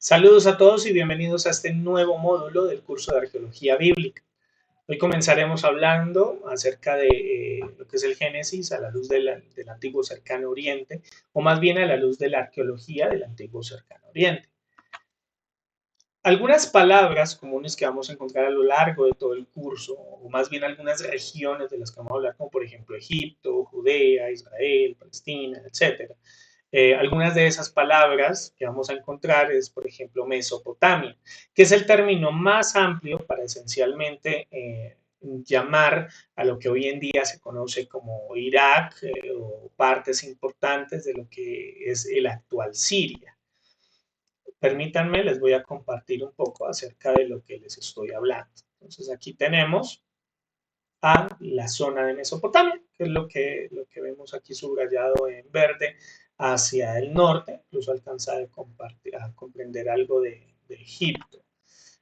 Saludos a todos y bienvenidos a este nuevo módulo del curso de Arqueología Bíblica. Hoy comenzaremos hablando acerca de lo que es el Génesis a la luz del Antiguo Cercano Oriente, o más bien a la luz de la arqueología del Antiguo Cercano Oriente. Algunas palabras comunes que vamos a encontrar a lo largo de todo el curso, o más bien algunas regiones de las que vamos a hablar, como por ejemplo Egipto, Judea, Israel, Palestina, etcétera. Algunas de esas palabras que vamos a encontrar es, por ejemplo, Mesopotamia, que es el término más amplio para esencialmente llamar a lo que hoy en día se conoce como Irak o partes importantes de lo que es el actual Siria. Permítanme, les voy a compartir un poco acerca de lo que les estoy hablando. Entonces aquí tenemos a la zona de Mesopotamia, que es lo que vemos aquí subrayado en verde hacia el norte, incluso alcanza a comprender algo de Egipto.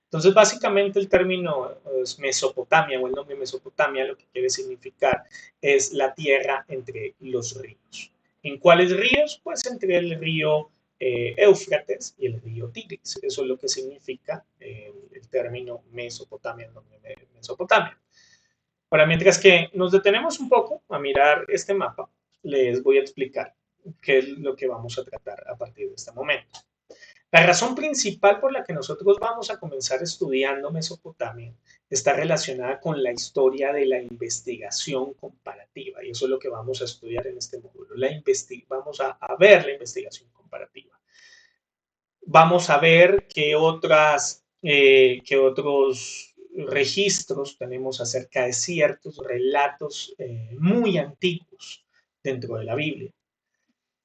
Entonces, básicamente el término es Mesopotamia o el nombre Mesopotamia lo que quiere significar es la tierra entre los ríos. ¿En cuáles ríos? Pues entre el río Éufrates y el río Tigris. Eso es lo que significa el término Mesopotamia, el nombre Mesopotamia. Ahora, mientras que nos detenemos un poco a mirar este mapa, les voy a explicar qué es lo que vamos a tratar a partir de este momento. La razón principal por la que nosotros vamos a comenzar estudiando Mesopotamia está relacionada con la historia de la investigación comparativa, y eso es lo que vamos a estudiar en este módulo. Vamos a ver la investigación comparativa. Vamos a ver qué otros registros tenemos acerca de ciertos relatos muy antiguos dentro de la Biblia.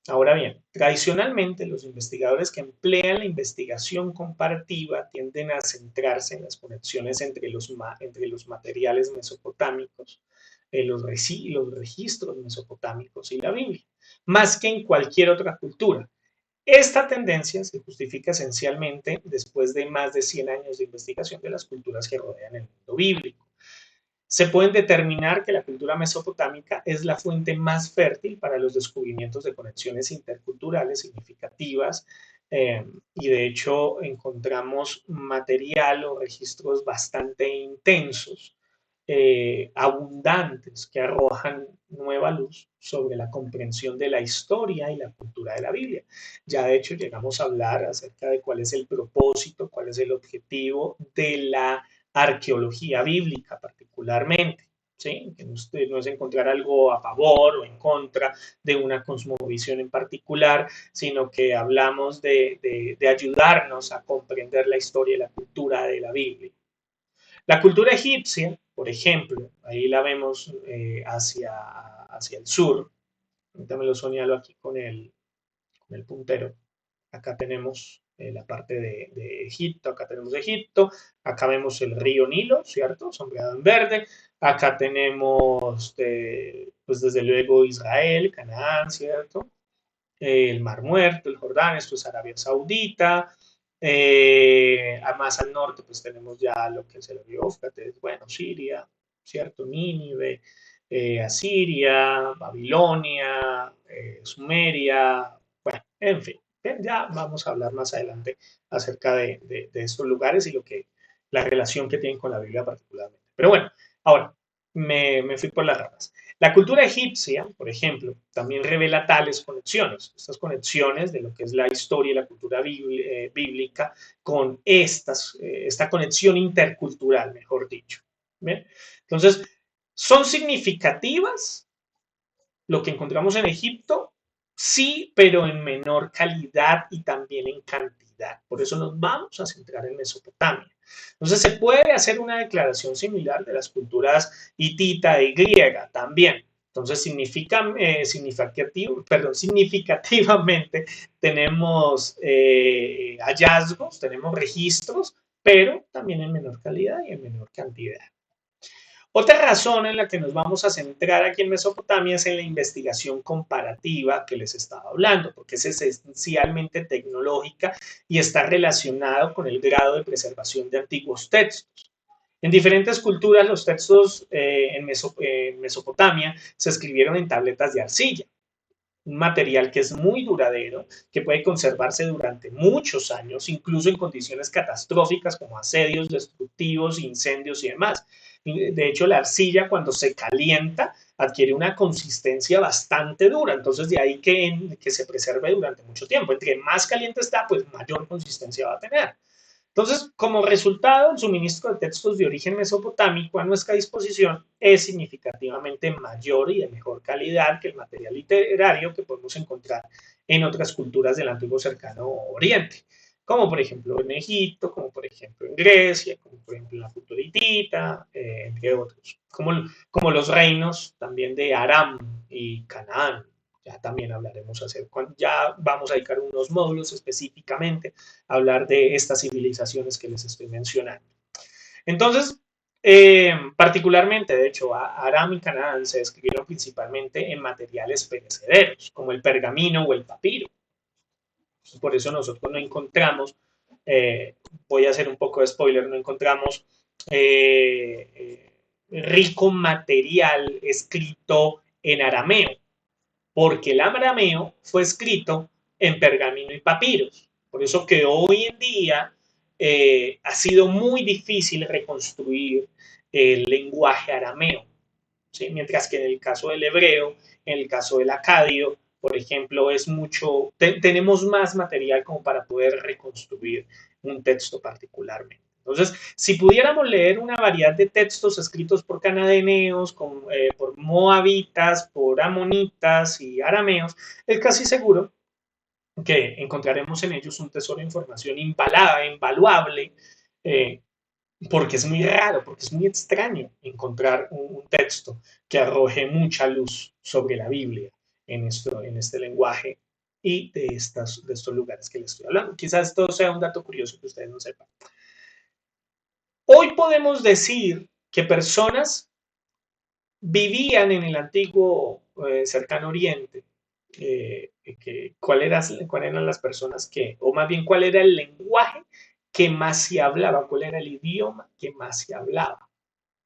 Ahora bien, tradicionalmente los investigadores que emplean la investigación comparativa tienden a centrarse en las conexiones entre los materiales mesopotámicos, los registros mesopotámicos y la Biblia, más que en cualquier otra cultura. Esta tendencia se justifica esencialmente después de más de 100 años de investigación de las culturas que rodean el mundo bíblico. Se puede determinar que la cultura mesopotámica es la fuente más fértil para los descubrimientos de conexiones interculturales significativas y de hecho encontramos material o registros bastante intensos, abundantes, que arrojan nueva luz sobre la comprensión de la historia y la cultura de la Biblia. Ya de hecho llegamos a hablar acerca de cuál es el propósito, cuál es el objetivo de la arqueología bíblica particularmente. ¿Sí? Que no es encontrar algo a favor o en contra de una cosmovisión en particular, sino que hablamos de ayudarnos a comprender la historia y la cultura de la Biblia. La cultura egipcia, por ejemplo, ahí la vemos hacia el sur. Ahorita me lo señalo aquí con el puntero. Acá tenemos la parte de Egipto, acá tenemos Egipto, acá vemos el río Nilo, ¿cierto? Sombreado en verde. Acá tenemos, pues desde luego, Israel, Canaán, ¿cierto? El Mar Muerto, el Jordán, esto es Arabia Saudita. Más al norte, pues tenemos ya lo que es el río Éufrates, bueno, Siria, ¿cierto? Nínive, Asiria, Babilonia, Sumeria, bueno, en fin. Ya vamos a hablar más adelante acerca de estos lugares y la relación que tienen con la Biblia particularmente. Pero bueno, ahora me fui por las ramas. La cultura egipcia, por ejemplo, también revela tales conexiones, estas conexiones de lo que es la historia y la cultura bíblica con esta conexión intercultural, mejor dicho. ¿Bien? Entonces, ¿son significativas lo que encontramos en Egipto? Sí, pero en menor calidad y también en cantidad. Por eso nos vamos a centrar en Mesopotamia. Entonces, se puede hacer una declaración similar de las culturas hitita y griega también. Entonces, significativamente tenemos hallazgos, tenemos registros, pero también en menor calidad y en menor cantidad. Otra razón en la que nos vamos a centrar aquí en Mesopotamia es en la investigación comparativa que les estaba hablando, porque es esencialmente tecnológica y está relacionado con el grado de preservación de antiguos textos. En diferentes culturas, los textos en Mesopotamia se escribieron en tabletas de arcilla. un material que es muy duradero, que puede conservarse durante muchos años, incluso en condiciones catastróficas como asedios destructivos, incendios y demás. De hecho, la arcilla cuando se calienta adquiere una consistencia bastante dura, entonces de ahí que se preserve durante mucho tiempo. Entre más caliente está, pues mayor consistencia va a tener. Entonces, como resultado, el suministro de textos de origen mesopotámico a nuestra disposición es significativamente mayor y de mejor calidad que el material literario que podemos encontrar en otras culturas del antiguo cercano oriente, como por ejemplo en Egipto, como por ejemplo en Grecia, como por ejemplo en la cultura hitita, entre otros, como los reinos también de Aram y Canaán. Ya también hablaremos acerca, ya vamos a dedicar unos módulos específicamente a hablar de estas civilizaciones que les estoy mencionando. Entonces, particularmente, de hecho, Aram y Canaán se describieron principalmente en materiales perecederos, como el pergamino o el papiro. Por eso nosotros no encontramos, voy a hacer un poco de spoiler, no encontramos rico material escrito en arameo, porque el arameo fue escrito en pergamino y papiros. Por eso que hoy en día ha sido muy difícil reconstruir el lenguaje arameo, ¿sí? Mientras que en el caso del hebreo, en el caso del acadio, por ejemplo, es mucho, tenemos más material como para poder reconstruir un texto particularmente. Entonces, si pudiéramos leer una variedad de textos escritos por cananeos, por moabitas, por amonitas y arameos, es casi seguro que encontraremos en ellos un tesoro de información invaluable, eh, porque es muy raro, porque es muy extraño encontrar un texto que arroje mucha luz sobre la Biblia en este lenguaje y de estos lugares que les estoy hablando. Quizás esto sea un dato curioso que ustedes no sepan. Hoy podemos decir que personas vivían en el antiguo cercano oriente. ¿Cuáles eran las personas que, o más bien cuál era el lenguaje que más se hablaba, cuál era el idioma que más se hablaba,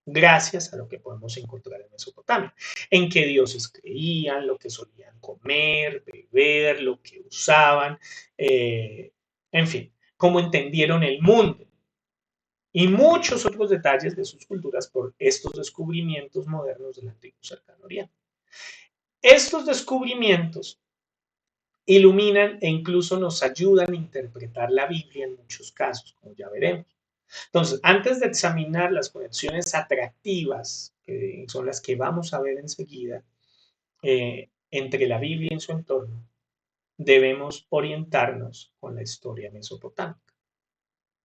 gracias a lo que podemos encontrar en Mesopotamia, en qué dioses creían, lo que solían comer, beber, lo que usaban, en fin, cómo entendieron el mundo y muchos otros detalles de sus culturas por estos descubrimientos modernos del antiguo cercano oriente. Estos descubrimientos iluminan e incluso nos ayudan a interpretar la Biblia en muchos casos, como ya veremos. Entonces, antes de examinar las conexiones atractivas, que son las que vamos a ver enseguida, entre la Biblia y su entorno, debemos orientarnos con la historia mesopotámica,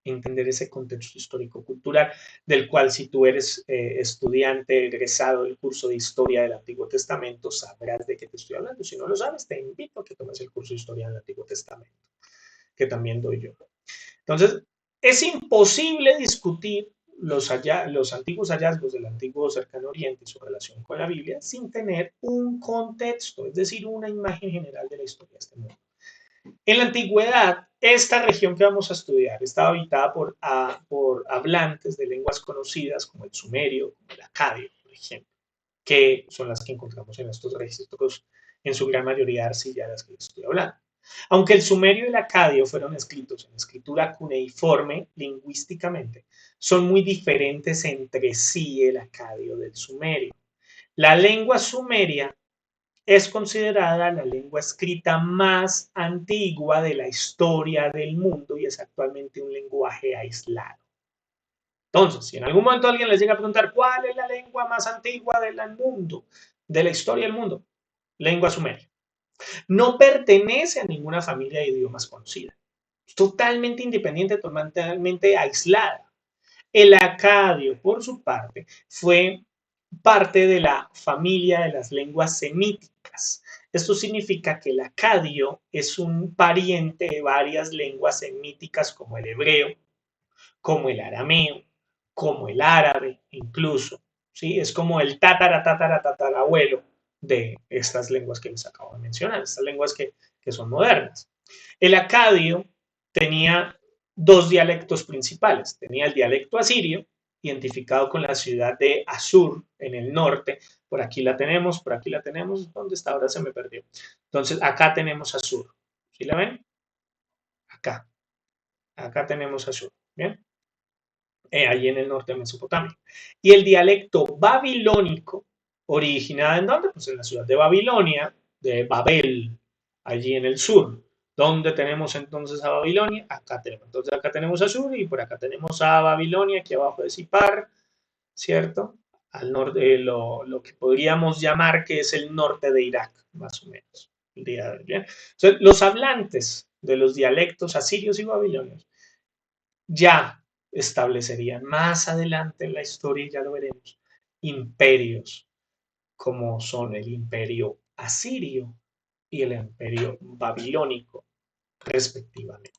entender ese contexto histórico-cultural, del cual si tú eres estudiante egresado del curso de Historia del Antiguo Testamento, sabrás de qué te estoy hablando. Si no lo sabes, te invito a que tomes el curso de Historia del Antiguo Testamento, que también doy yo. Entonces, es imposible discutir los antiguos hallazgos del antiguo cercano oriente y su relación con la Biblia sin tener un contexto, es decir, una imagen general de la historia de este mundo. En la antigüedad, esta región que vamos a estudiar estaba habitada por hablantes de lenguas conocidas como el sumerio, como el acadio, por ejemplo, que son las que encontramos en estos registros, en su gran mayoría arcilladas que les estoy hablando. Aunque el sumerio y el acadio fueron escritos en escritura cuneiforme lingüísticamente, son muy diferentes entre sí el acadio del sumerio. La lengua sumeria es considerada la lengua escrita más antigua de la historia del mundo y es actualmente un lenguaje aislado. Entonces, si en algún momento alguien les llega a preguntar cuál es la lengua más antigua del mundo, de la historia del mundo, lengua sumeria. No pertenece a ninguna familia de idiomas conocida. Es totalmente independiente, totalmente aislada. El acadio, por su parte, fue parte de la familia de las lenguas semíticas. Esto significa que el acadio es un pariente de varias lenguas semíticas como el hebreo, como el arameo, como el árabe, incluso. ¿Sí? Es como el tatarabuelo de estas lenguas que les acabo de mencionar, estas lenguas que son modernas. El acadio tenía dos dialectos principales. Tenía el dialecto asirio, identificado con la ciudad de Asur en el norte. Por aquí la tenemos, por aquí la tenemos. ¿Dónde está? Ahora se me perdió. Entonces, acá tenemos Asur. ¿Sí la ven? Acá. Acá tenemos Asur. ¿Bien? Allí en el norte de Mesopotamia. Y el dialecto babilónico, originado en dónde? Pues en la ciudad de Babilonia, de Babel, allí en el sur. ¿Dónde tenemos entonces a Babilonia? Acá tenemos. Entonces acá tenemos a Sur y por acá tenemos a Babilonia, aquí abajo de Sipar, ¿cierto? Al norte, lo que podríamos llamar que es el norte de Irak, más o menos. El día de hoy, ¿bien? Entonces, los hablantes de los dialectos asirios y babilonios ya establecerían más adelante en la historia, y ya lo veremos, imperios como son el imperio asirio y el imperio babilónico, respectivamente.